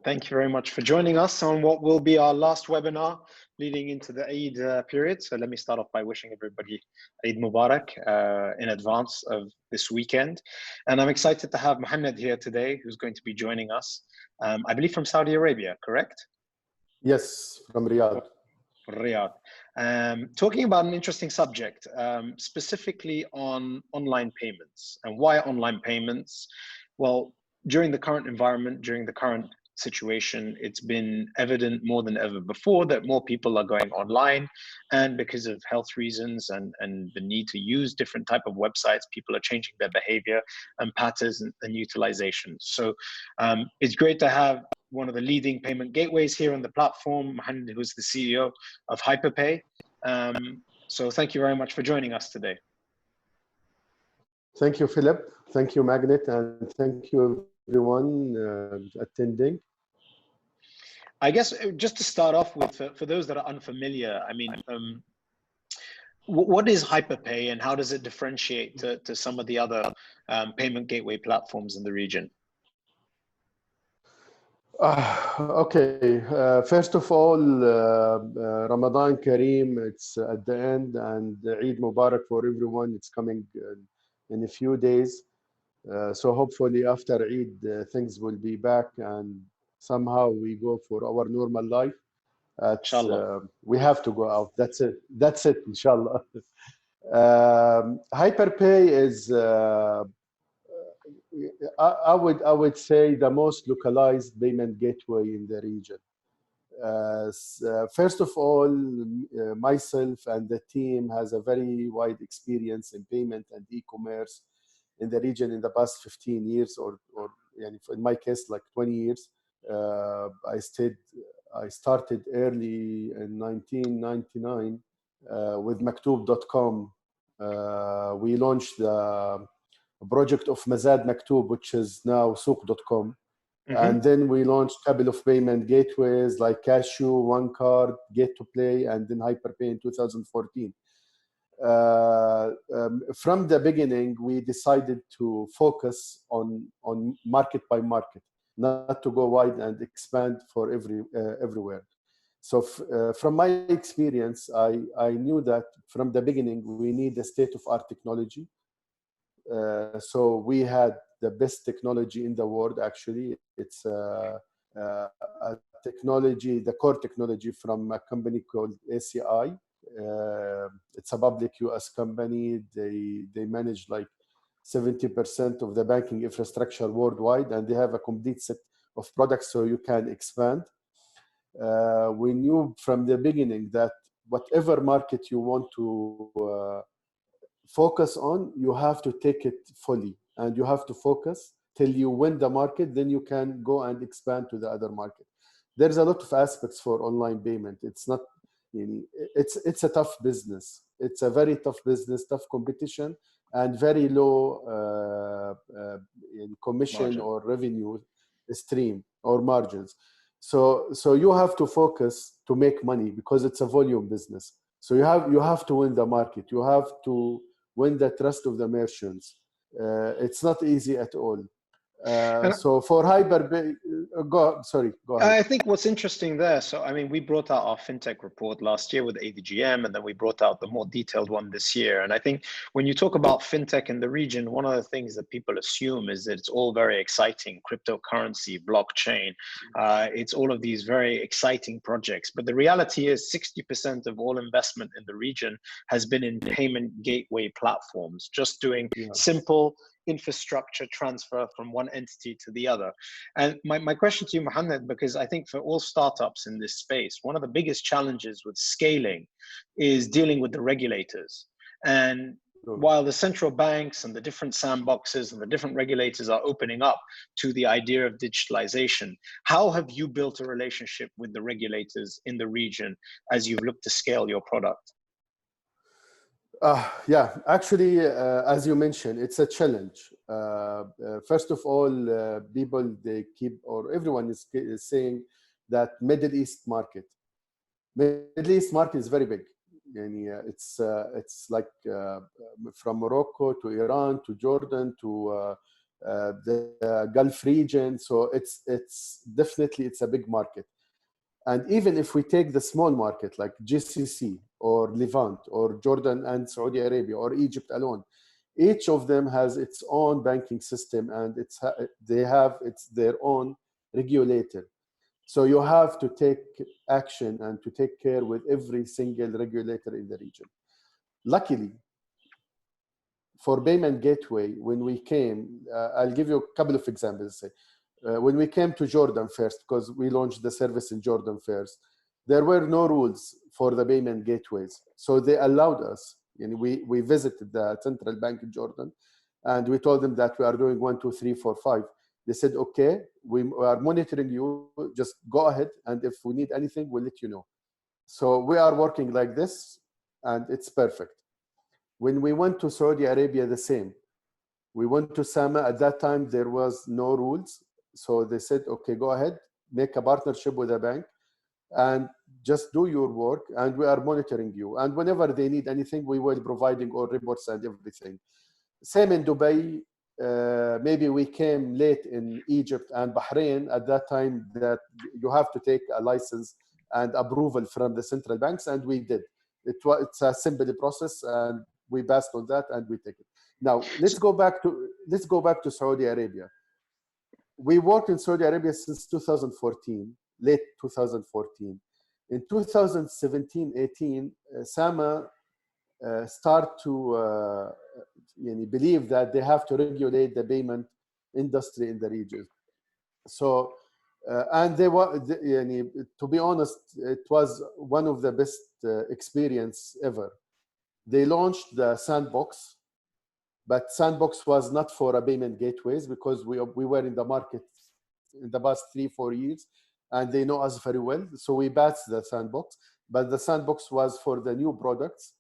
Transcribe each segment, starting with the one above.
Thank you very much for joining us on what will be our last webinar leading into the Eid period. So let me start off by wishing everybody Eid Mubarak in advance of this weekend. And I'm excited to have Muhannad here today, who's going to be joining us, I believe from Saudi Arabia, correct? Yes, from Riyadh. Riyadh. Talking about an interesting subject, specifically on online payments. And why online payments? Well, during the current environment, during the current situation, it's been evident more than ever before that more people are going online, and because of health reasons and the need to use different type of websites, people are changing their behavior and patterns and utilization. So it's great to have one of the leading payment gateways here on the platform, Muhannad, who's the CEO of HyperPay. So thank you very much for joining us today. Thank you, Philip. Thank you, MAGNiTT, and thank you everyone attending. I guess just to start off with, for those that are unfamiliar, I mean, what is HyperPay and how does it differentiate to some of the other payment gateway platforms in the region? Okay, first of all, Ramadan Kareem, it's at the end, and Eid Mubarak for everyone. It's coming in a few days. So hopefully after Eid, things will be back and somehow we go for our normal life. Inshallah. We have to go out. That's it. That's it, inshallah. HyperPay is, I would say, the most localized payment gateway in the region. First of all, myself and the team has a very wide experience in payment and e-commerce in the region in the past 15 years, or in my case, like 20 years. I started early in 1999 with Maktoob.com. We launched the project of Mazad Maktoob, which is now Souq.com. And then we launched a couple of payment gateways like Cashew, One Card, Get to Play, and then HyperPay in 2014. From the beginning, we decided to focus on market by market, not to go wide and expand for everywhere. So from my experience, I knew that from the beginning, we need a state-of-art technology. So we had the best technology in the world, actually. It's a technology, the core technology from a company called ACI. It's a public US company. They manage like 70% of the banking infrastructure worldwide, and they have a complete set of products so you can expand. We knew from the beginning that whatever market you want to focus on, you have to take it fully, and you have to focus till you win the market, then you can go and expand to the other market. There's a lot of aspects for online payment. It's not, it's a tough business. It's a very tough business, tough competition, and very low commission margin or revenue stream or margins. So you have to focus to make money because it's a volume business. So you have to win the market. You have to win the trust of the merchants. It's not easy at all. So for HyperPay, go ahead. I think what's interesting there, so I mean, we brought out our fintech report last year with ADGM, and then we brought out the more detailed one this year. And I think when you talk about fintech in the region, one of the things that people assume is that it's all very exciting, cryptocurrency, blockchain. It's all of these very exciting projects. But the reality is 60% of all investment in the region has been in payment gateway platforms, just doing simple infrastructure transfer from one entity to the other. And my question to you, Muhannad, because I think for all startups in this space, one of the biggest challenges with scaling is dealing with the regulators. And while the central banks and the different sandboxes and the different regulators are opening up to the idea of digitalization, how have you built a relationship with the regulators in the region as you've looked to scale your product? Yeah, actually, as you mentioned, it's a challenge. First of all, people, they keep, or everyone is saying that Middle East market. Middle East market is very big. It's like from Morocco to Iran to Jordan to the Gulf region. So it's definitely, it's a big market. And even if we take the small market like GCC or Levant or Jordan and Saudi Arabia or Egypt alone, each of them has its own banking system, and they have their own regulator. So you have to take action and to take care with every single regulator in the region. Luckily, for payment gateway, when we came, I'll give you a couple of examples. When we came to Jordan first, because we launched the service in Jordan first, there were no rules for the payment gateways. So they allowed us, and we visited the central bank in Jordan, and we told them that we are doing 1, 2, 3, 4, 5. They said, okay, we are monitoring you, just go ahead, and if we need anything, we'll let you know. So we are working like this, and it's perfect. When we went to Saudi Arabia, the same. We went to SAMA. At that time, there was no rules. So they said, okay, go ahead, make a partnership with a bank, and just do your work, and we are monitoring you. And whenever they need anything, we will providing all reports and everything. Same in Dubai. Maybe we came late in Egypt and Bahrain. At that time, that you have to take a license and approval from the central banks, and we did. It's a simple process, and we passed on that, and we take it. Now let's go back to Saudi Arabia. We worked in Saudi Arabia since 2014, late 2014. In 2017-18, SAMA start to believe that they have to regulate the payment industry in the region. So, and they were, to be honest, it was one of the best experience ever. They launched the sandbox, but sandbox was not for a payment gateways, because we were in the market in the past 3-4 years, and they know us very well. So we passed the sandbox, but the sandbox was for the new products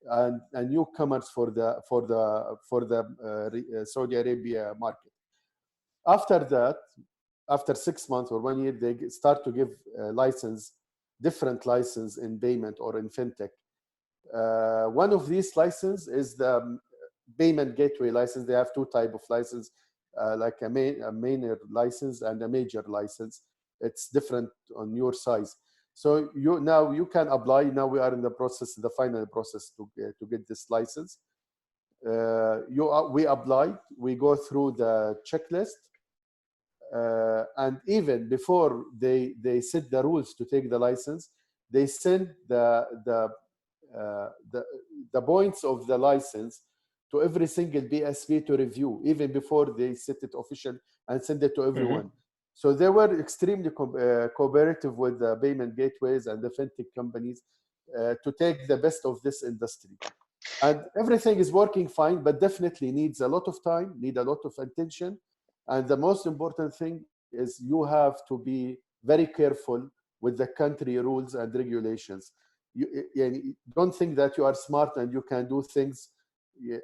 and newcomers for the Saudi Arabia market. After that, after 6 months or 1 year, they start to give different license in payment or in fintech. One of these licenses is the payment gateway license. They have 2 types of license, like a minor license and a major license. It's different on your size. So now you can apply. Now we are in the process, the final process to get this license. We applied. We go through the checklist, and even before they set the rules to take the license, they send the points of the license to every single BSP to review, even before they set it official and send it to everyone. Mm-hmm. So they were extremely cooperative with the payment gateways and the fintech companies to take the best of this industry. And everything is working fine, but definitely needs a lot of time, need a lot of attention. And the most important thing is you have to be very careful with the country rules and regulations. You don't think that you are smart and you can do things,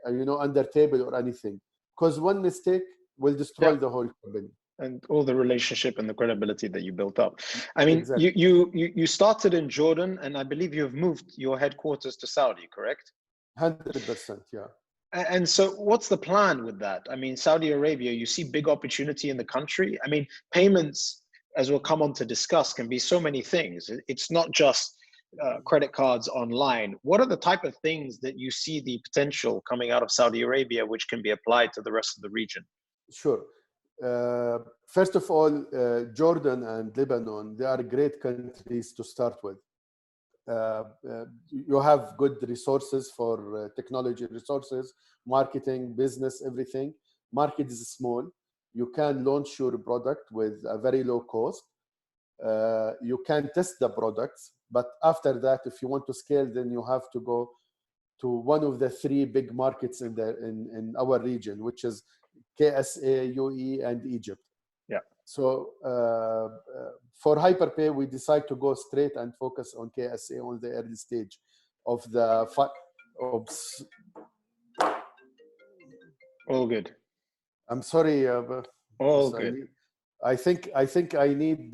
under table or anything, because one mistake will destroy the whole company. And all the relationship and the credibility that you built up. I mean, exactly. you started in Jordan, and I believe you have moved your headquarters to Saudi, correct? 100%, yeah. And so what's the plan with that? I mean, Saudi Arabia, you see big opportunity in the country. I mean, payments, as we'll come on to discuss, can be so many things. It's not just credit cards online. What are the type of things that you see the potential coming out of Saudi Arabia, which can be applied to the rest of the region? Sure. First of all, Jordan and Lebanon, they are great countries to start with. You have good resources for technology resources, marketing, business, everything. Market is small. You can launch your product with a very low cost. You can test the products, but after that, if you want to scale, then you have to go to one of the 3 big markets in our region, which is KSA, UAE, and Egypt. Yeah. So for HyperPay, we decide to go straight and focus on KSA on the early stage of the. All good. I'm sorry. All good. I think I need.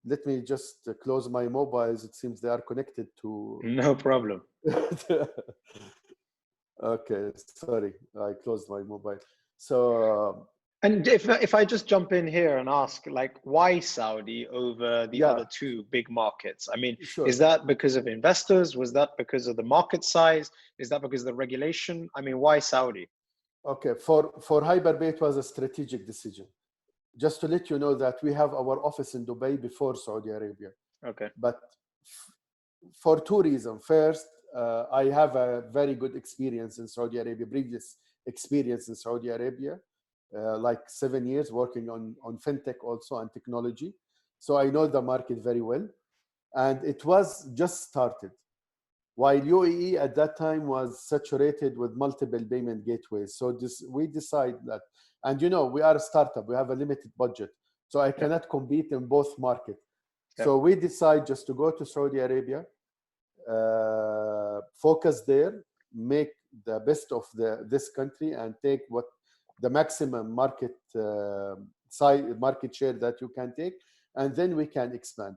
Let me just close my mobiles. It seems they are connected to. No problem. Okay, sorry, I closed my mobile. So And if I just jump in here and ask, like, why Saudi over the yeah, other two big markets? I mean, sure. is that because of investors? Was that because of the market size? Is that because of the regulation? I mean, why Saudi? Okay, for HyperPay, it was a strategic decision. Just to let you know that we have our office in Dubai before Saudi Arabia. Okay. But for two reasons. First, I have a very good experience in Saudi Arabia, previous experience in Saudi Arabia, like 7 years working on fintech also and technology. So I know the market very well. And it was just started. While UAE at that time was saturated with multiple payment gateways. So we decide that, and we are a startup, we have a limited budget. So I cannot compete in both markets. So we decide just to go to Saudi Arabia, focus there, make the best of this country, and take what the maximum market market share that you can take, and then we can expand.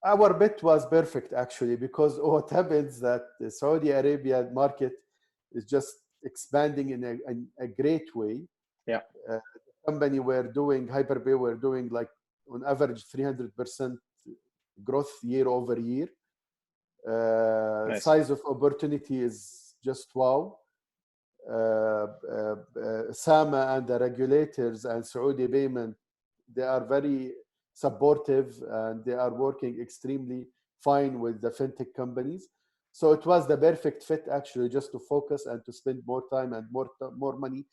Our bet was perfect, actually, because what happens that the Saudi Arabia market is just expanding in a great way. Yeah. The company were doing, HyperPay were doing like on average 300% growth year over year. Nice. Size of opportunity is just wow. SAMA and the regulators and Saudi payment, they are very supportive and they are working extremely fine with the fintech companies. So it was the perfect fit, actually, just to focus and to spend more time and more money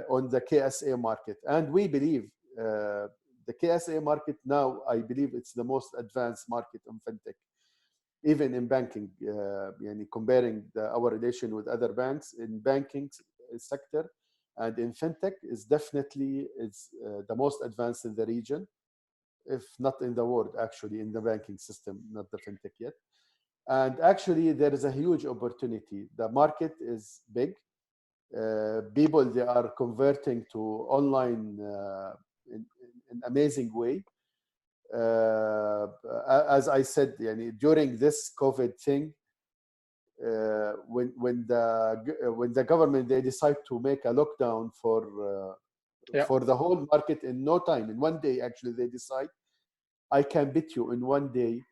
on the KSA market. And we believe the KSA market now, I believe it's the most advanced market on fintech, even in banking, comparing our relation with other banks in banking sector and in fintech is definitely the most advanced in the region, if not in the world, actually, in the banking system, not the fintech yet. And actually, there is a huge opportunity. The market is big. People, they are converting to online in an amazing way. As I said, during this COVID thing, when the government, they decide to make a lockdown for the whole market in no time, in 1 day, actually, they decide, I can bet you in 1 day,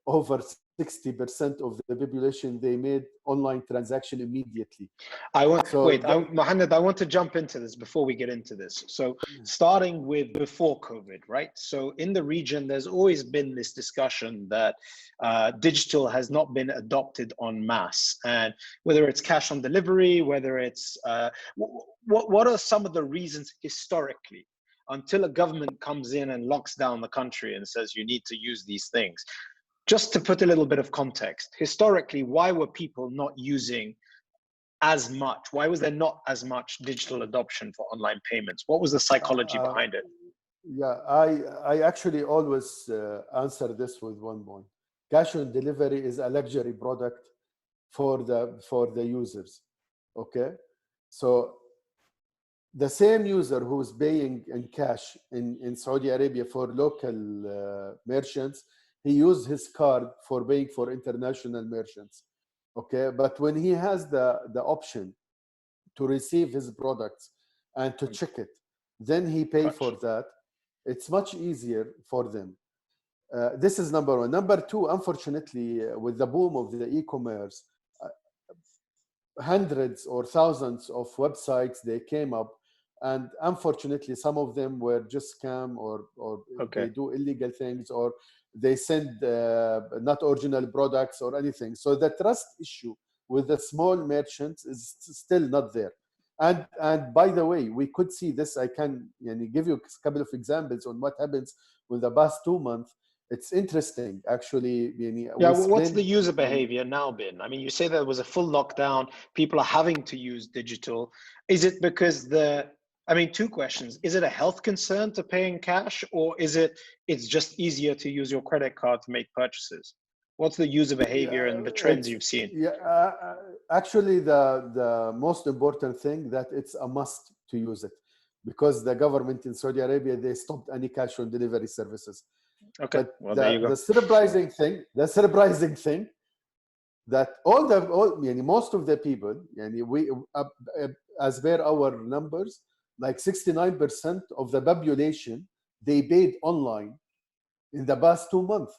over 60% of the population, they made online transaction immediately. Muhannad, I want to jump into this before we get into this. So starting with before COVID, right? So in the region, there's always been this discussion that digital has not been adopted en masse. And whether it's cash on delivery, whether it's, what are some of the reasons historically, until a government comes in and locks down the country and says you need to use these things? Just to put a little bit of context, historically, why were people not using as much? Why was there not as much digital adoption for online payments? What was the psychology behind it? Yeah, I actually always answer this with one point. Cash on delivery is a luxury product for the users. Okay, so the same user who's paying in cash in Saudi Arabia for local merchants, he used his card for paying for international merchants. Okay, but when he has the option to receive his products and to check it, then he pay for that. It's much easier for them. This is number one. Number two, unfortunately, with the boom of the e-commerce, hundreds or thousands of websites, they came up, and unfortunately some of them were just scam or they do illegal things, or they send not original products or anything. So the trust issue with the small merchants is still not there. And by the way, we could see this. I can give you a couple of examples on what happens with the past 2 months. It's interesting, actually. What's the user behavior now been? I mean, you say there was a full lockdown, people are having to use digital. Is it because two questions. Is it a health concern to pay in cash, or is it's just easier to use your credit card to make purchases? What's the user behavior and the trends you've seen? Actually, the most important thing that it's a must to use it, because the government in Saudi Arabia, they stopped any cash on delivery services. Okay, but there you go. The surprising thing, that most of the people, as per our numbers, like 69% of the population, they paid online in the past 2 months.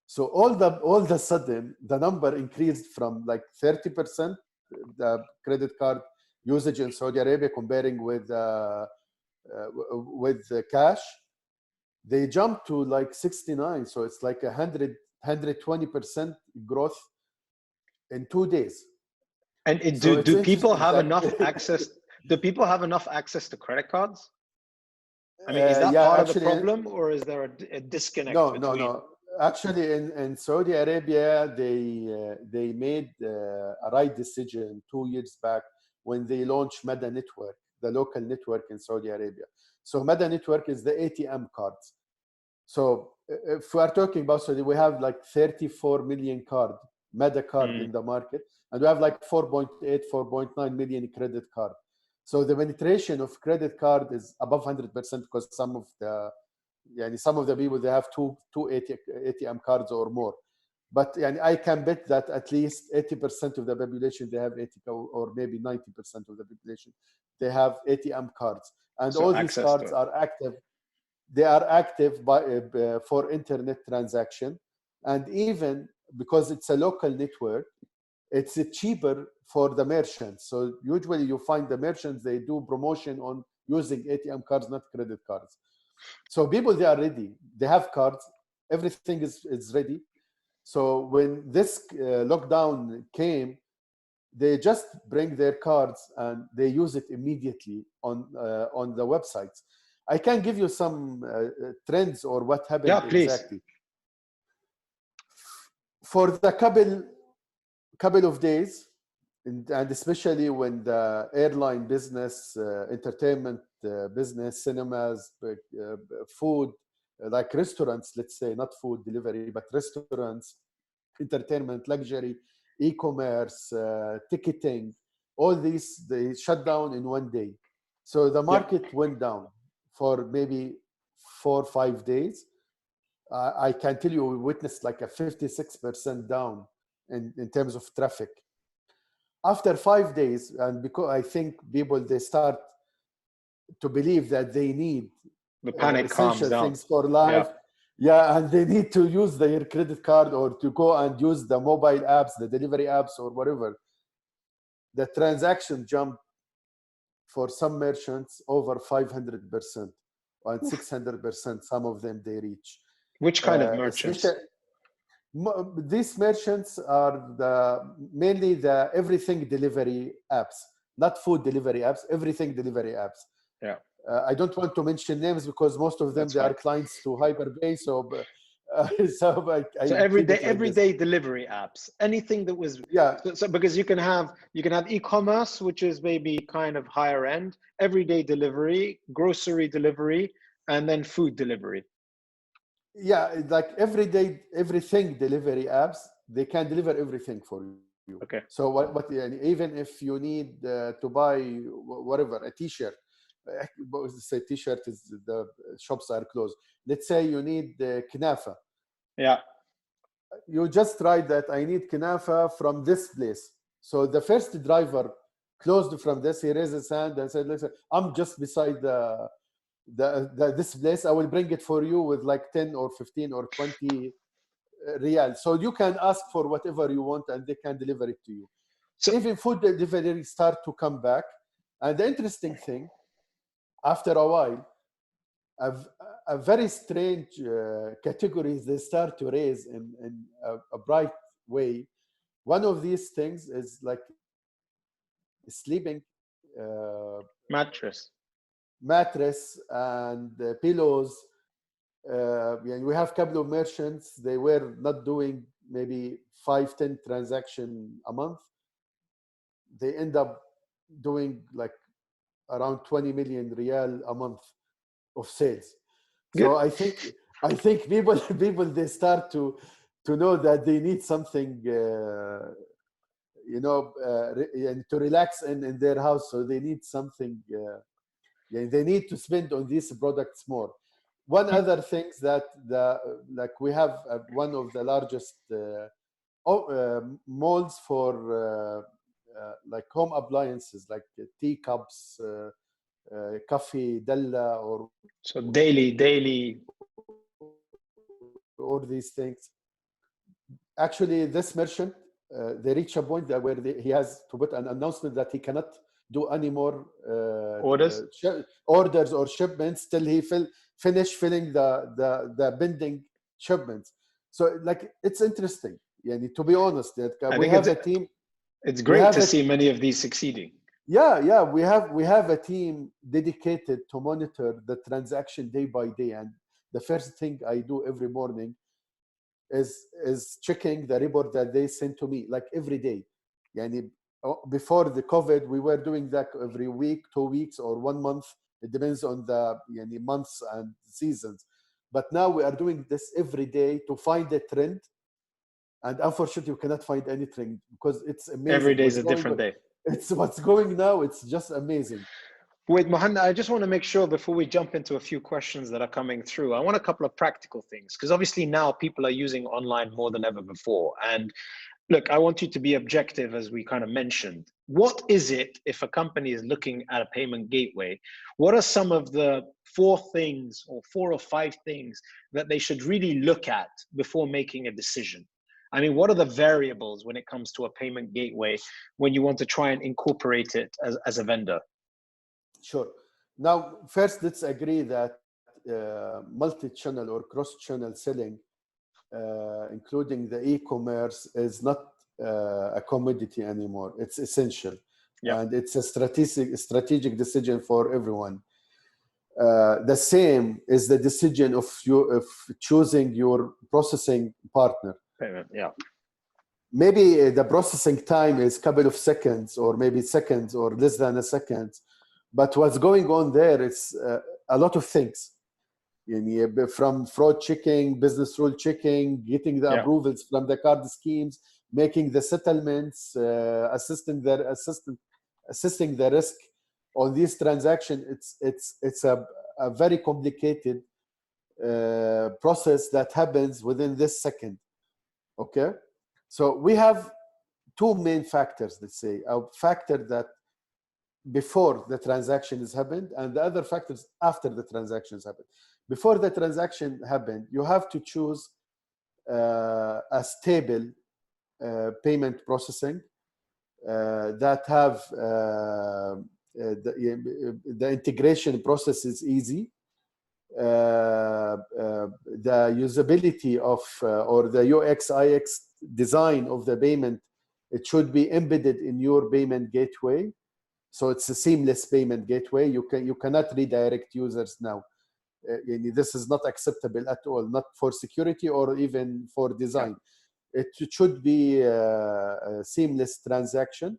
So all the sudden, the number increased from like 30%, the credit card usage in Saudi Arabia comparing with cash. They jumped to like 69. So it's like 120% growth in 2 days. And do people have enough access? Do people have enough access to credit cards? I mean, is that part of the problem, or is there a disconnect between? No. Actually, in Saudi Arabia, they made a right decision 2 years back when they launched MENA network, the local network in Saudi Arabia. So MENA network is the ATM cards. So if we are talking about Saudi, we have like 34 million MENA card in the market, and we have like 4.8, 4.9 million credit card. So the penetration of credit card is above 100% because some of the people, they have two ATM cards or more. But I can bet that at least 80% of the population, they have or maybe 90% of the population, they have ATM cards. And so all these cards are active. They are active for internet transaction. And even because it's a local network, it's cheaper for the merchants. So usually you find the merchants, they do promotion on using ATM cards, not credit cards. So people, they are ready. They have cards. Everything is ready. So when this lockdown came, they just bring their cards and they use it immediately on the websites. I can give you some trends or what happened exactly. For the couple of days, and especially when the airline business, entertainment business, cinemas, food, like restaurants, let's say, not food delivery, but restaurants, entertainment, luxury, e-commerce, ticketing, all these, they shut down in 1 day. So the market went down for maybe 4 or 5 days. I can tell you we witnessed like a 56% down in terms of traffic. After 5 days, and because I think people, they start to believe that they need the panic essential calms things for life. And they need to use their credit card or to go and use the mobile apps, the delivery apps or whatever. The transaction jumped for some merchants over 500% and 600%. Some of them they reach. Which kind of merchants? These merchants are mainly the everything delivery apps, not food delivery apps, everything delivery apps. Yeah. I don't want to mention names because most of them, they are clients to HyperPay. So everyday delivery apps, anything that was so because you can have e-commerce, which is maybe kind of higher end, everyday delivery, grocery delivery, and then food delivery. Like everything delivery apps, they can deliver everything for you. Okay. So even if you need to buy whatever, a t-shirt, say t-shirt is the shops are closed. Let's say you need knafa. Yeah. You just write that I need knafa from this place. So the first driver closed from this, he raised his hand and said, listen, I'm just beside this place. I will bring it for you with like 10 or 15 or 20 riyal. So you can ask for whatever you want and they can deliver it to you. So even food delivery start to come back. And the interesting thing, after a while, a very strange categories they start to raise in a bright way. One of these things is like sleeping mattress and pillows. We have a couple of merchants, they were not doing maybe 5-10 transactions a month. They end up doing like around 20 million riyal a month of sales. So I think people they start to know that they need something to relax in their house. So they need something. They need to spend on these products more. One other thing that like we have one of the largest molds for like home appliances, like teacups, coffee, della, or So daily. all these things. Actually, this merchant, they reach a point that where he has to put an announcement that he cannot do any more Orders? orders or shipments till he finish filling the pending shipments. So like, it's interesting. Yeah, to be honest, that we have a team. It's great to see many of these succeeding. Yeah, we have a team dedicated to monitor the transaction day by day, and the first thing I do every morning is checking the report that they send to me, like every day. Yani, before the COVID, we were doing that every week, 2 weeks, or 1 month. It depends on the months and seasons. But now we are doing this every day to find a trend. And unfortunately, we cannot find any trend because it's amazing. Every day is a different day. It's what's going now. It's just amazing. Wait, Muhannad, I just want to make sure before we jump into a few questions that are coming through, I want a couple of practical things, because obviously now people are using online more than ever before. And look, I want you to be objective, as we kind of mentioned. What is it, if a company is looking at a payment gateway, what are some of the 4 things or 4 or 5 things that they should really look at before making a decision? I mean, what are the variables when it comes to a payment gateway when you want to try and incorporate it as a vendor? Sure. Now, first, let's agree that multi-channel or cross-channel selling, including the e-commerce, is not a commodity anymore. It's essential. Yep. And it's a strategic decision for everyone. The same is the decision of choosing your processing partner. Payment, yeah. Maybe the processing time is a couple of seconds, or maybe seconds, or less than a second. But what's going on there is a lot of things. From fraud checking, business rule checking, getting the approvals from the card schemes, making the settlements, assisting the risk on these transactions. It's a very complicated process that happens within this second. Okay, so we have 2 main factors. Let's say a factor that before the transaction has happened, and the other factors after the transactions happen. Before the transaction happened, you have to choose a stable payment processing that have the integration process is easy. The usability of or the UX/IX design of the payment, it should be embedded in your payment gateway. So it's a seamless payment gateway. You cannot redirect users now. This is not acceptable at all, not for security or even for design. It should be a seamless transaction.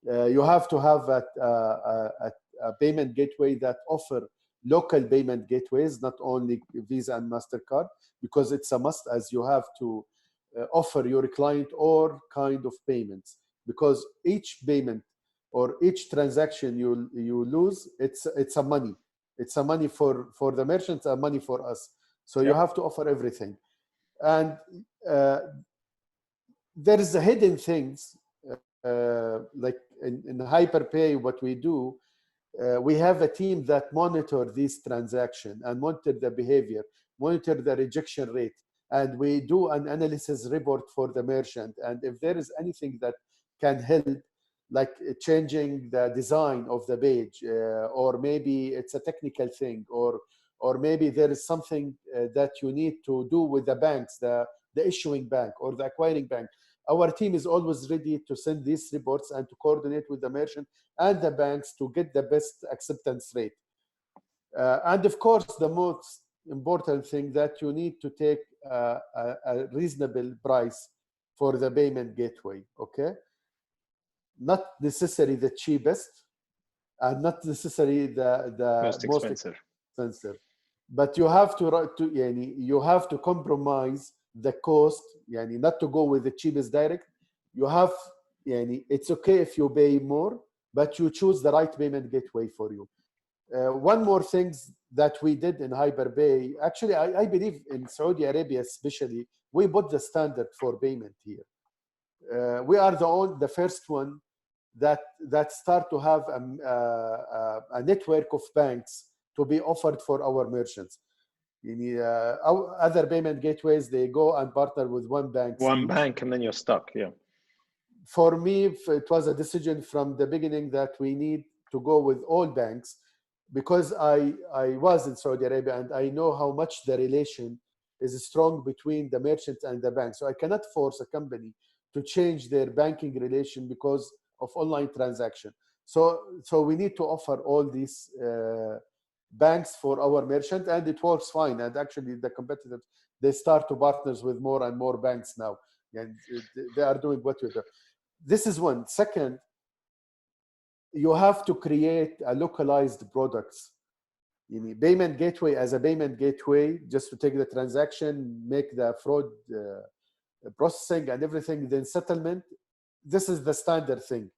You have to have a payment gateway that offer local payment gateways, not only Visa and MasterCard, because it's a must, as you have to offer your client all kind of payments, because each payment or each transaction you lose, it's a money. It's a money for the merchants, a money for us. So you have to offer everything. And there is a hidden things, like in HyperPay, what we do, we have a team that monitor these transactions and monitor the behavior, monitor the rejection rate, and we do an analysis report for the merchant. And if there is anything that can help, like changing the design of the page, or maybe it's a technical thing, or maybe there is something that you need to do with the banks, the issuing bank or the acquiring bank. Our team is always ready to send these reports and to coordinate with the merchant and the banks to get the best acceptance rate. And of course, the most important thing, that you need to take a reasonable price for the payment gateway, okay? Not necessarily the cheapest, and not necessarily the most expensive. But you have to compromise the cost, not to go with the cheapest direct. You have, it's okay if you pay more, but you choose the right payment gateway for you. One more things that we did in HyperPay, actually, I believe in Saudi Arabia especially, we put the standard for payment here. We are the first one that start to have a network of banks to be offered for our merchants. Our other payment gateways, they go and partner with one bank. One bank, and then you're stuck. Yeah. For me, it was a decision from the beginning that we need to go with all banks, because I was in Saudi Arabia and I know how much the relation is strong between the merchant and the bank. So I cannot force a company to change their banking relation because of online transaction. So we need to offer all these banks for our merchant, and it works fine. And actually the competitors, they start to partners with more and more banks now, and they are doing what we do. This is one. Second, you have to create a localized products. Payment gateway as a payment gateway, just to take the transaction, make the fraud processing and everything, then settlement. This is the standard thing.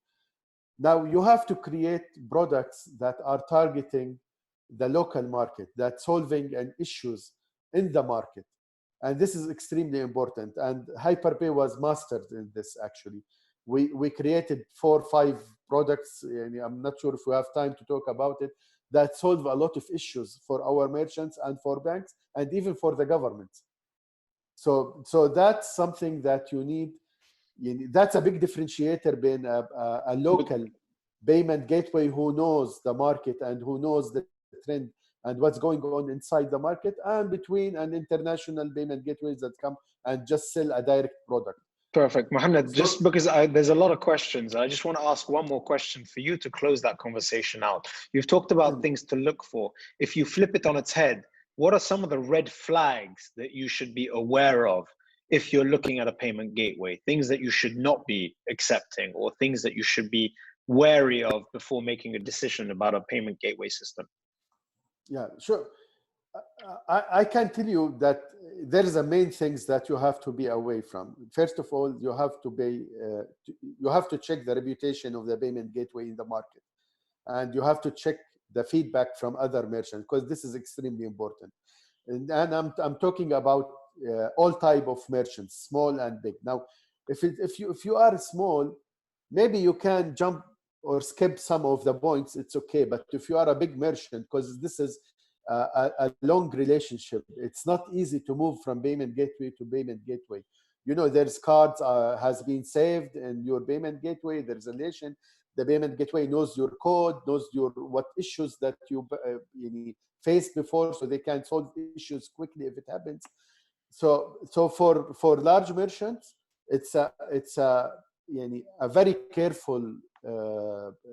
Now you have to create products that are targeting the local market, that solving an issues in the market. And this is extremely important. And HyperPay was mastered in this, actually. We created 4 or 5 products, and I'm not sure if we have time to talk about it, that solve a lot of issues for our merchants and for banks and even for the government. So that's something that you need. That's a big differentiator between a local payment gateway who knows the market and who knows the trend and what's going on inside the market, and between an international payment gateways that come and just sell a direct product. Perfect. Muhannad, just because there's a lot of questions, I just want to ask one more question for you to close that conversation out. You've talked about things to look for. If you flip it on its head, what are some of the red flags that you should be aware of if you're looking at a payment gateway? Things that you should not be accepting, or things that you should be wary of before making a decision about a payment gateway system? Yeah, sure. I can tell you that there is a main things that you have to be away from. First of all, you have to check the reputation of the payment gateway in the market, and you have to check the feedback from other merchants, because this is extremely important. And I'm talking about all type of merchants, small and big. Now, if you are small, maybe you can jump or skip some of the points. It's okay. But if you are a big merchant, because this is a long relationship, it's not easy to move from payment gateway to payment gateway. There's cards has been saved in your payment gateway. There's a relation. The payment gateway knows your code, knows what issues that you faced before, so they can solve issues quickly if it happens. So for large merchants, it's a very careful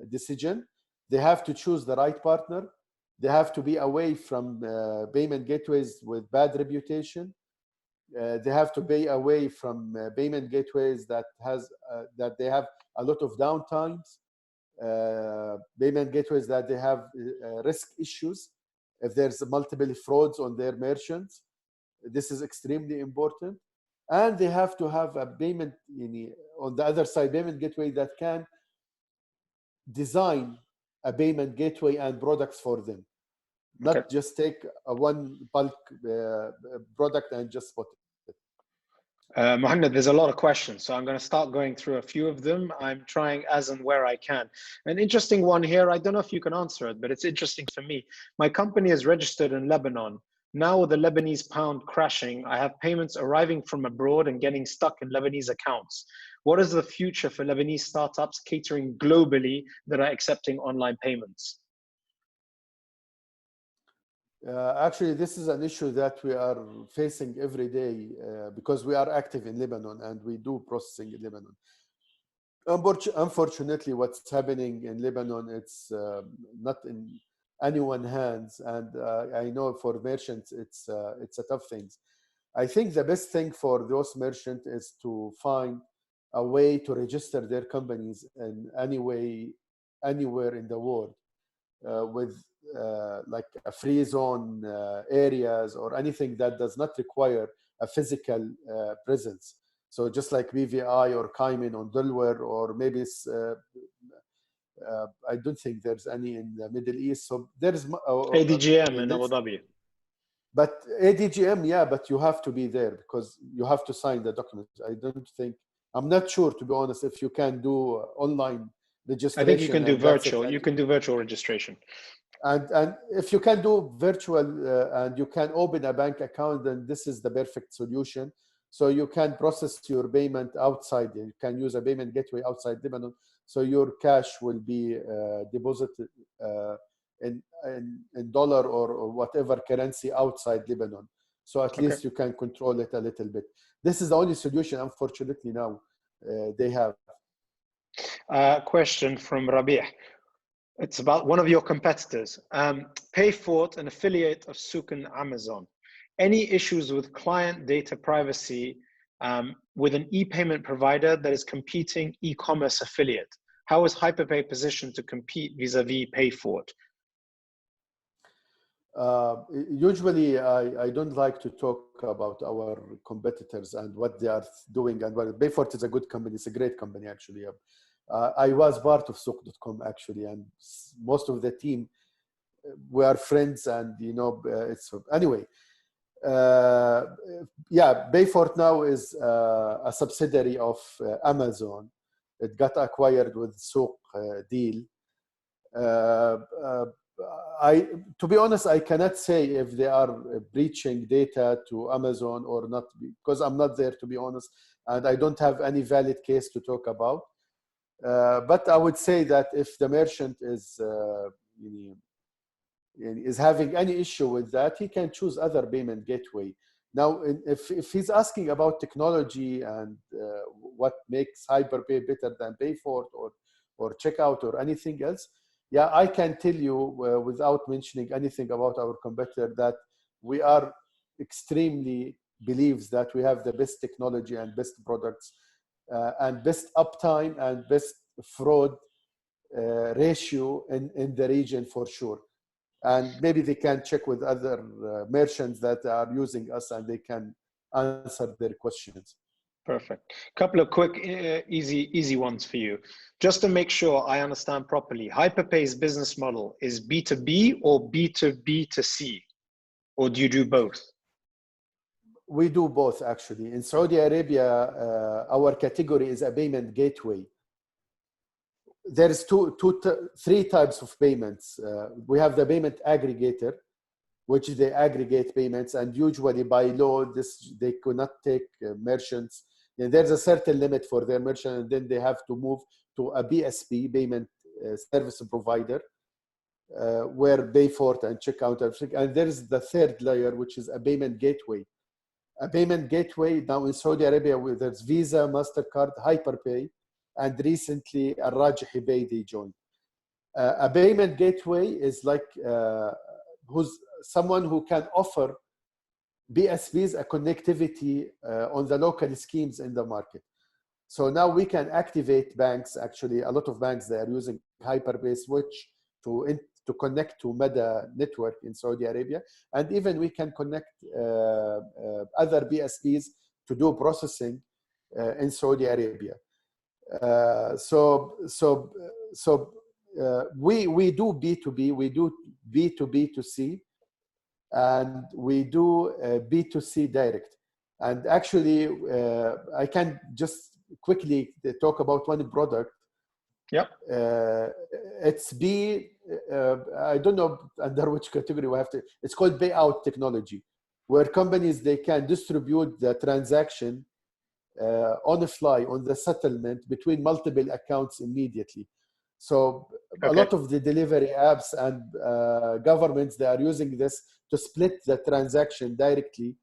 decision. They have to choose the right partner. They have to be away from payment gateways with bad reputation. They have to be away from payment gateways that they have a lot of downtimes. Payment gateways that they have risk issues. If there's multiple frauds on their merchants, this is extremely important. And they have to have a payment, on the other side, payment gateway that can design a payment gateway and products for them. Not just take one bulk product and just put it. Muhannad, there's a lot of questions, so I'm going to start going through a few of them. I'm trying as and where I can. An interesting one here, I don't know if you can answer it, but it's interesting for me. My company is registered in Lebanon. Now with the Lebanese pound crashing, I have payments arriving from abroad and getting stuck in Lebanese accounts. What is the future for Lebanese startups catering globally that are accepting online payments? Actually, this is an issue that we are facing every day because we are active in Lebanon and we do processing in Lebanon. Unfortunately, what's happening in Lebanon, it's not in anyone's hands, and I know for merchants it's a tough thing. I think the best thing for those merchants is to find a way to register their companies in any way, anywhere in the world, with like a free zone areas or anything that does not require a physical presence. So just like BVI or Cayman or Delaware, or maybe I don't think there's any in the Middle East. So there's ADGM in Abu Dhabi. But ADGM, yeah, but you have to be there because you have to sign the documents. I don't think, I'm not sure, to be honest, if you can do online registration. I think you can do virtual. You can do virtual registration. And if you can do virtual and you can open a bank account, then this is the perfect solution. So you can process your payment outside. You can use a payment gateway outside Lebanon. So your cash will be deposited in dollar or whatever currency outside Lebanon. So at least you can control it a little bit. This is the only solution, unfortunately, now they have. Question from Rabi'. It's about one of your competitors, favoured, an affiliate of Souq and Amazon. Any issues with client data privacy with an e-payment provider that is competing e-commerce affiliate? How is HyperPay positioned to compete vis-a-vis favoured? Usually, I don't like to talk about our competitors and what they are doing. And well, favoured is a good company. It's a great company, actually. I was part of Souq.com, actually, and most of the team were friends. And it's anyway. Yeah, favoured now is a subsidiary of Amazon. It got acquired with Souq deal. To be honest, I cannot say if they are breaching data to Amazon or not, because I'm not there, to be honest, and I don't have any valid case to talk about. But I would say that if the merchant is having any issue with that, he can choose other payment gateway. Now, if he's asking about technology and what makes HyperPay better than favoured or checkout or anything else, yeah, I can tell you without mentioning anything about our competitor that we are extremely believes that we have the best technology and best products and best uptime and best fraud ratio in the region for sure. And maybe they can check with other merchants that are using us and they can answer their questions. Perfect. Couple of quick, easy ones for you. Just to make sure I understand properly, HyperPay's business model is B2B or B2B2C? Or do you do both? We do both, actually. In Saudi Arabia, our category is a payment gateway. There's three types of payments. We have the payment aggregator, which they aggregate payments, and usually by law, they could not take merchants. And there's a certain limit for their merchant, and then they have to move to a BSP, payment service provider, where favoured and checkout. And there's the third layer, which is a payment gateway. A payment gateway now in Saudi Arabia, there's Visa, MasterCard, HyperPay, and recently Al-Rajihi Pay they joined. A payment gateway is like who's someone who can offer BSPs a connectivity on the local schemes in the market. So now we can activate banks. Actually, a lot of banks, they are using HyperPay switch to connect to MENA network in Saudi Arabia. And even we can connect other BSPs to do processing in Saudi Arabia. We do B2B, we do B2B2C, and we do B2C direct. And actually, I can just quickly talk about one product. Yeah. It's I don't know under which category we have to. It's called payout technology, where companies, they can distribute the transaction on the fly, on the settlement between multiple accounts immediately. So a lot of the delivery apps and governments, they are using this to split the transaction directly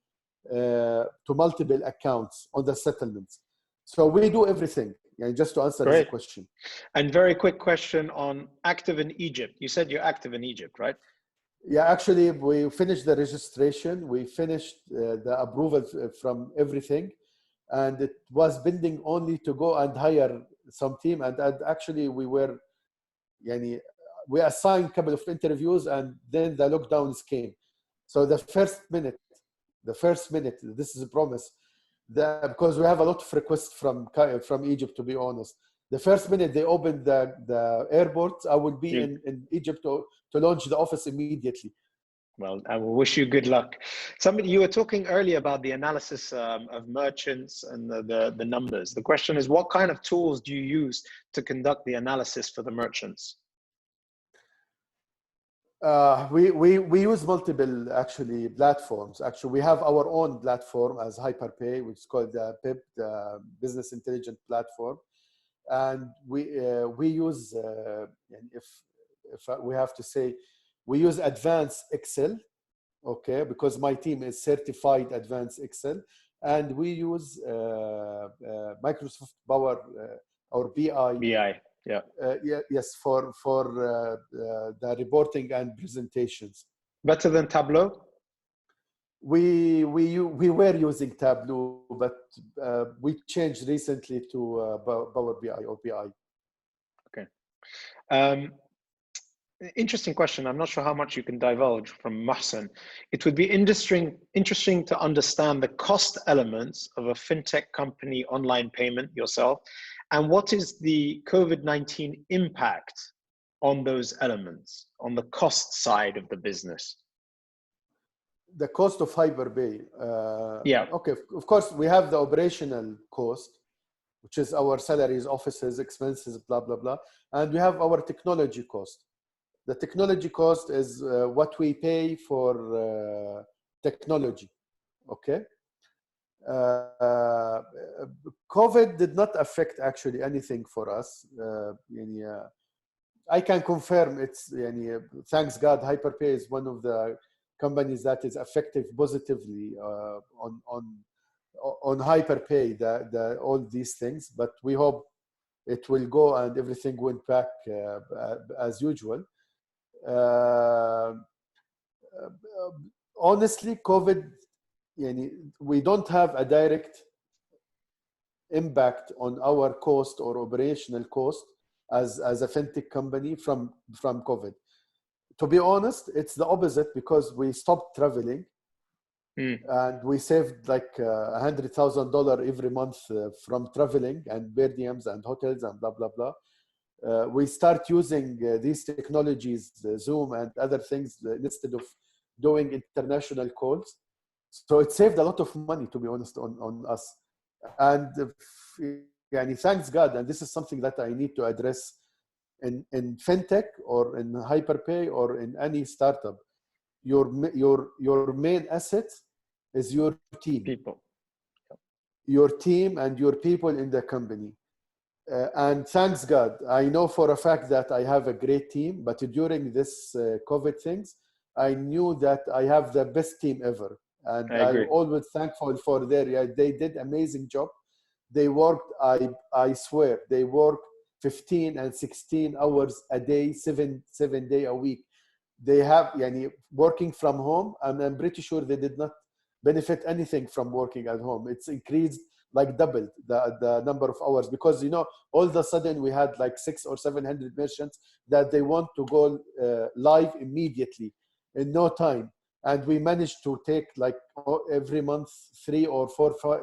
to multiple accounts on the settlements. So we do everything. Yeah, just to answer this question. And very quick question on active in Egypt. You said you're active in Egypt, right? Yeah, actually, we finished the registration. We finished the approval from everything. And it was pending only to go and hire some team. And actually, we assigned a couple of interviews, and then the lockdowns came. So the first minute, this is a promise, because we have a lot of requests from Egypt, to be honest. The first minute they open the airport, I will be in Egypt to launch the office immediately. Well, I will wish you good luck. Somebody, you were talking earlier about the analysis of merchants and the numbers. The question is, what kind of tools do you use to conduct the analysis for the merchants? We use multiple actually platforms. Actually, we have our own platform as HyperPay, which is called the PIP, the Business Intelligence Platform, and we use if we have to say, we use advanced Excel, okay, because my team is certified advanced Excel, and we use Microsoft Power or BI. BI. Yeah. Yes, for the reporting and presentations. Better than Tableau? We were using Tableau, but we changed recently to Power BI or BI. Okay. Interesting question. I'm not sure how much you can divulge from Mohsen. It would be interesting to understand the cost elements of a fintech company online payment yourself, and what is the COVID-19 impact on those elements, on the cost side of the business? The cost of HyperPay. Yeah. Okay, of course, we have the operational cost, which is our salaries, offices, expenses, blah, blah, blah. And we have our technology cost. The technology cost is what we pay for technology, okay? COVID did not affect actually anything for us. I can confirm it's, thanks God, HyperPay is one of the companies that is affected positively on HyperPay, all these things, but we hope it will go and everything went back as usual. Honestly, COVID, we don't have a direct impact on our cost or operational cost as a fintech company from COVID. To be honest, it's the opposite, because we stopped traveling and we saved like $100,000 every month from traveling and per diems and hotels and blah, blah, blah. We start using these technologies, Zoom and other things, instead of doing international calls. So it saved a lot of money, to be honest, on us. And thanks God, and this is something that I need to address in fintech or in HyperPay or in any startup. Your main asset is your team. People. Your team and your people in the company. And thanks God, I know for a fact that I have a great team, but during this COVID things, I knew that I have the best team ever. And I'm always thankful for they did amazing job. They worked, I swear, they worked 15 and 16 hours a day, seven days a week. They have, working from home, and I'm pretty sure they did not benefit anything from working at home. It's increased like doubled the number of hours, because all of a sudden we had like 600 or 700 merchants that they want to go live immediately in no time, and we managed to take like every month 3 or 4, 5.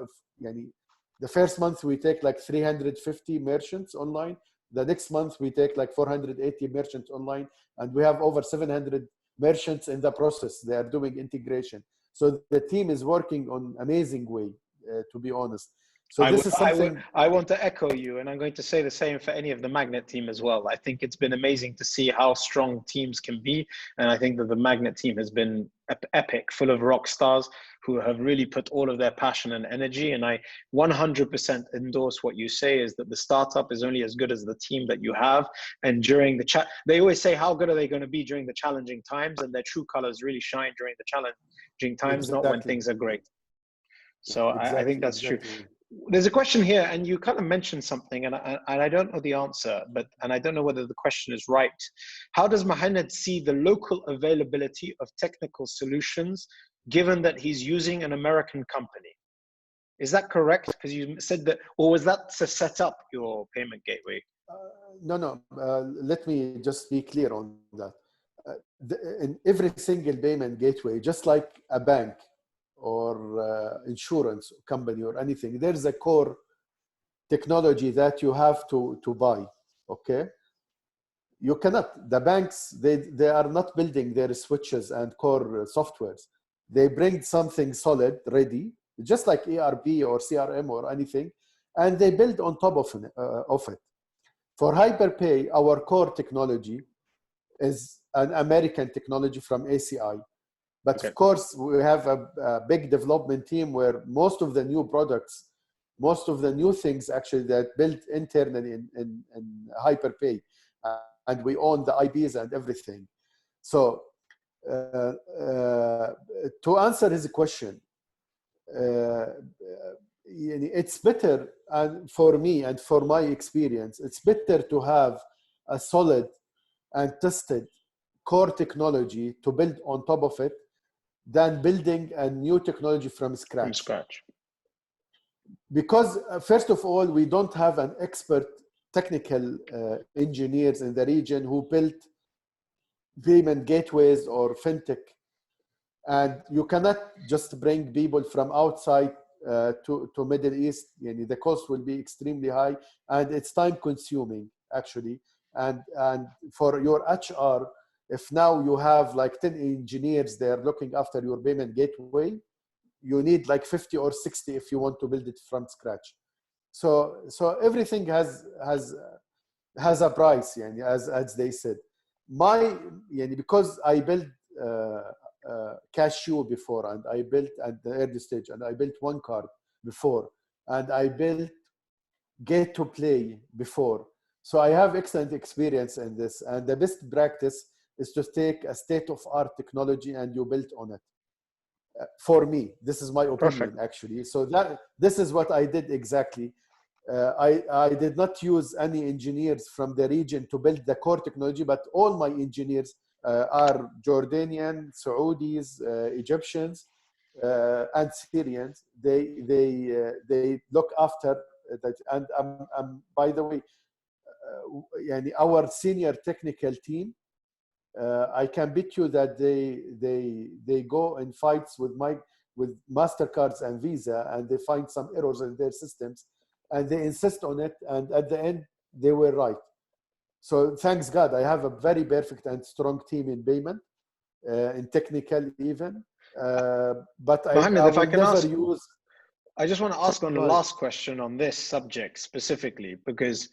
The first month we take like 350 merchants online. The next month we take like 480 merchants online, and we have over 700 merchants in the process. They are doing integration. So the team is working on amazing way, to be honest. So this is something I want to echo you, and I'm going to say the same for any of the MAGNiTT team as well. I think it's been amazing to see how strong teams can be, and I think that the MAGNiTT team has been epic, full of rock stars who have really put all of their passion and energy. And I 100% endorse what you say, is that the startup is only as good as the team that you have. And during the chat, they always say, how good are they going to be during the challenging times? And their true colors really shine during the challenging times, not when things are great. So I think that's true. There's a question here, and you kind of mentioned something, and I don't know the answer, and I don't know whether the question is right. How does Muhannad see the local availability of technical solutions, given that he's using an American company? Is that correct? Because you said that, or was that to set up your payment gateway? No. Let me just be clear on that. In every single payment gateway, just like a bank or insurance company or anything, there's a core technology that you have to buy. Okay, you cannot. The banks, they are not building their switches and core softwares. They bring something solid ready, just like ERP or CRM or anything, and they build on top of it. For HyperPay, our core technology is an American technology from ACI. But Okay. of course, we have a big development team where most of the new products, most of the new things actually that built internally in HyperPay, and we own the IPs and everything. So to answer his question, it's better, and for me and for my experience, it's better to have a solid and tested core technology to build on top of it than building a new technology from scratch. From scratch. Because first of all, we don't have an expert technical engineers in the region who built payment gateways or fintech. And you cannot just bring people from outside to Middle East. The cost will be extremely high, and it's time consuming actually. And for your HR, if now you have like 10 engineers there looking after your payment gateway, you need like 50 or 60 if you want to build it from scratch. So everything has a price, as they said. Because I built Cashew before, and I built at the early stage, and I built One Card before, and I built Get to Play before. So I have excellent experience in this, and the best practice is to take a state-of-art technology and you build on it. For me, this is my opinion. Perfect. Actually. So this is what I did exactly. I did not use any engineers from the region to build the core technology, but all my engineers are Jordanian, Saudis, Egyptians, and Syrians. They look after that. And by the way, our senior technical team, I can bet you that they go in fights with MasterCards and Visa, and they find some errors in their systems, and they insist on it, and at the end they were right. So thanks God, I have a very perfect and strong team in payment, in technical even. But Muhannad, if I can ask, use. I just want to ask on the last question on this subject specifically, because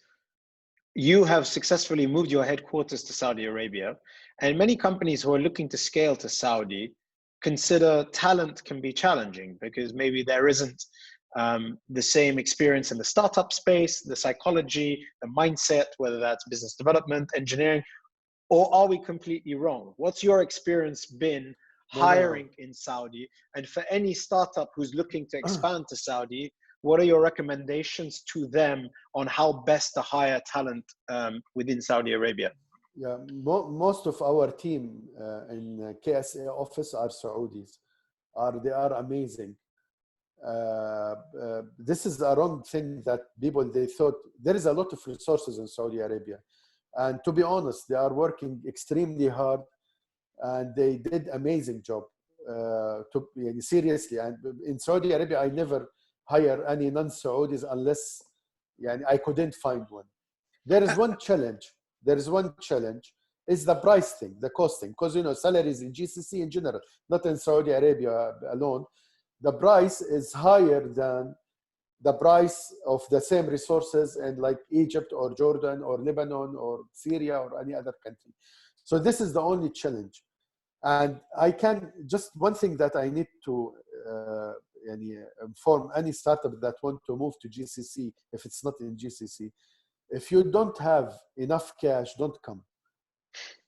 you have successfully moved your headquarters to Saudi Arabia, and many companies who are looking to scale to Saudi consider talent can be challenging because maybe there isn't the same experience in the startup space, the psychology, the mindset, whether that's business development, engineering, or are we completely wrong? What's your experience been hiring in Saudi? And for any startup who's looking to expand to Saudi, what are your recommendations to them on how best to hire talent within Saudi Arabia? Yeah, most of our team in KSA office are Saudis. They are amazing. This is a wrong thing that people, they thought there is a lot of resources in Saudi Arabia. And to be honest, they are working extremely hard and they did amazing job. Seriously, and in Saudi Arabia, I never hire any non-Saudis unless I couldn't find one. There is one challenge. Is the price thing, the costing. Because, salaries in GCC in general, not in Saudi Arabia alone, the price is higher than the price of the same resources in like Egypt or Jordan or Lebanon or Syria or any other country. So this is the only challenge. And I can, just one thing that I need to inform any startup that want to move to GCC, if it's not in GCC, if you don't have enough cash, don't come.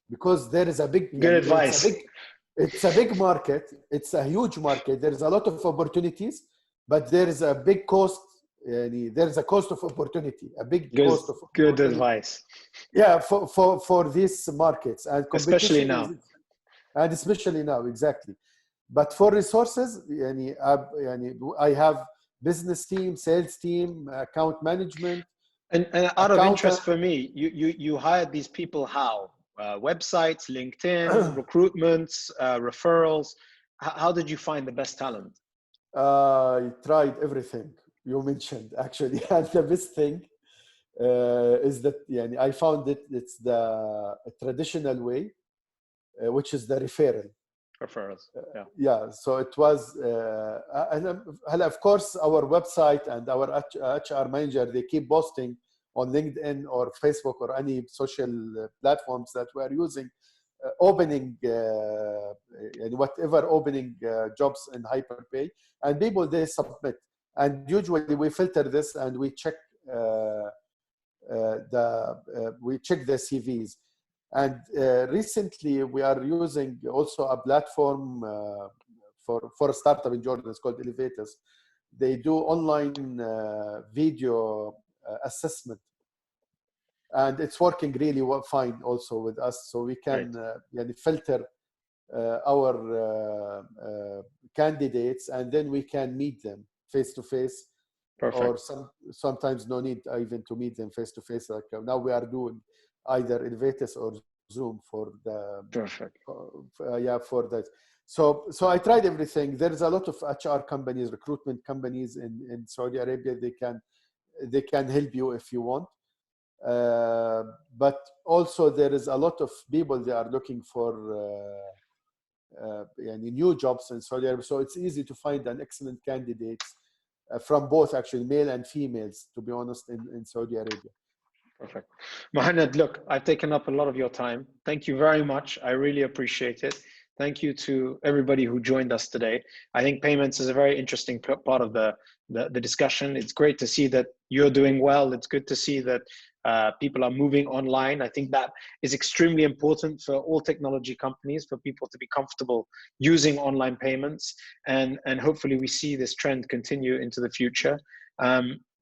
Because there is a big... Good advice. It's a big market. It's a huge market. There is a lot of opportunities, but there is a big cost. There is a cost of opportunity, a big cost of opportunity. Good advice. Yeah, for these markets. And especially now. And especially now, exactly. But for resources, I have business team, sales team, account management. And out of interest for me, you hired these people how? Websites, LinkedIn, recruitments, referrals. How did you find the best talent? I tried everything. you mentioned actually. And the best thing is that I found it's the traditional way, which is the referral. Referrals. Yeah. Yeah. So it was, and of course, our website and our HR manager, they keep posting on LinkedIn or Facebook or any social platforms that we are using, opening whatever opening jobs in HyperPay, and people, they submit, and usually we filter this and we check the CVs. And recently we are using also a platform for a startup in Jordan. It's called Elevators. They do online video assessment, and it's working really fine also with us. So we can filter our candidates, and then we can meet them face to face. Perfect. Or sometimes no need even to meet them face to face. Like now we are doing either Elevators or Zoom for the perfect. For that. So I tried everything. There is a lot of HR companies, recruitment companies in Saudi Arabia. They can help you if you want. But also there is a lot of people, they are looking for new jobs in Saudi Arabia. So it's easy to find an excellent candidates from both, actually, male and females, to be honest, in Saudi Arabia. Perfect. Muhannad, look, I've taken up a lot of your time. Thank you very much. I really appreciate it. Thank you to everybody who joined us today. I think payments is a very interesting part of the discussion. It's great to see that you're doing well. It's good to see that people are moving online. I think that is extremely important for all technology companies, for people to be comfortable using online payments. And hopefully we see this trend continue into the future.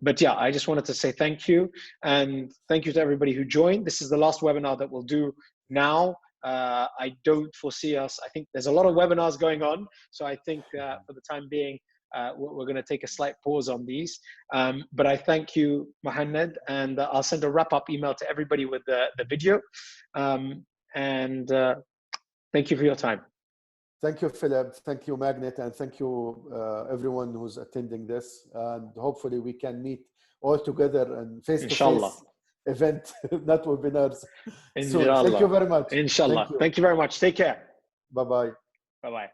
But yeah, I just wanted to say thank you. And thank you to everybody who joined. This is the last webinar that we'll do now. I don't foresee us. I think there's a lot of webinars going on. So I think for the time being, we're going to take a slight pause on these. But I thank you, Muhannad, and I'll send a wrap-up email to everybody with the video. Thank you for your time. Thank you, Philip. Thank you, MAGNiTT, and thank you everyone who's attending this. And hopefully we can meet all together and face-to-face event, not webinars. So thank you very much. Inshallah. Thank you very much. Take care. Bye-bye. Bye-bye.